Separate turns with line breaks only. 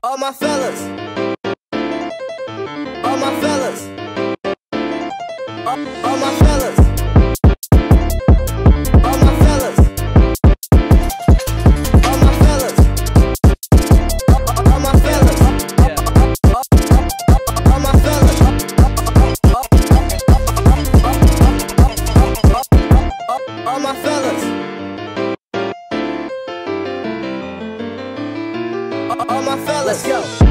All my fellas, all my fellas, all my fellas, all my fellas, all my fellas, all my fellas, all my fellas, all my fellas, all my fellas, let's go.